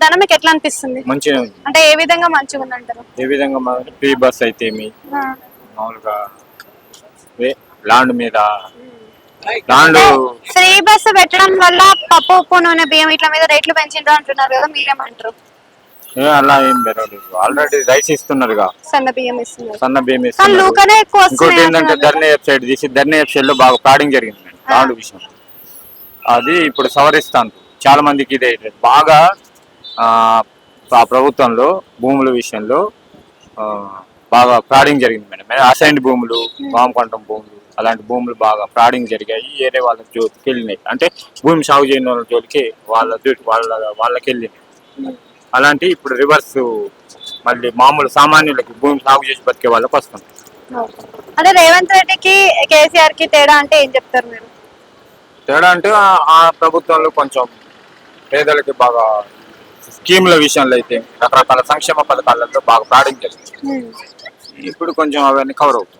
విధానం మీకు ఎట్లా అనిపిస్తుంది? మంచిగా ఉంది. అంటే ఏ విధంగా మంచిగా ఉంది అంటారు? ఏ విధంగా ఫ్రీ బస్ అయితే మామూలుగా ల్యాండ్ మీద ల్యాండ్ ఫ్రీ బస్ పెట్టడం వల్ల పప్పు ఉప్పు నూనె బియ్యం ఇట్లా మీద రేట్లు పెంచిండ్రు అంటున్నారు కదా, మీరేమంటారు? అలా ఏం పెరగలేదు. ఆల్రెడీ రైస్ ఇస్తున్నారుగా, సన్న బియ్యం ఇస్తున్నారు. సన్న బియ్యం కానీ ఇస్తున్నారు. లూకనే ఎక్కువ ఇంకోటి వస్తున్నాయి ఏంటంటే అంటున్నారు కదా. ధర్నీ వెబ్సైట్ తీసి ధర్నీ వెబ్సైట్ లో బాగా ఫ్రాడింగ్ జరిగింది ల్యాండ్ విషయం. అది ఇప్పుడు సవరిస్తాను. చాలా మందికి ఇదే బాగా ఆ ప్రభుత్వంలో భూముల విషయంలో బాగా ఫ్రాడింగ్ జరిగింది మేడం. అసైన్డ్ భూములు, వామకంఠం భూములు, అలాంటి భూములు బాగా ఫ్రాడింగ్ జరిగాయి. వేరే వాళ్ళ జోలికి వెళ్ళినాయి. అంటే భూమి సాగు చేయని వాళ్ళ జోలికి వాళ్ళకి వెళ్ళినాయి. అలాంటి ఇప్పుడు రివర్స్ మళ్ళీ మామూలు సామాన్యులకి భూమి సాగు చేసి బతికే వాళ్ళకి వస్తుంది. అంటే రేవంత్ రెడ్డికి కేసీఆర్ కి తేడా అంటే ఏం చెప్తారు మీరు? తేడా అంటే ఆ ప్రభుత్వంలో కొంచెం పేదలకి బాగా స్కీముల విషయంలో అయితే రకరకాల సంక్షేమ పథకాలతో బాగా ఫ్రాడింగ్ జరిగింది. ఇప్పుడు కొంచెం అవన్నీ కవర్ అవుతుంది.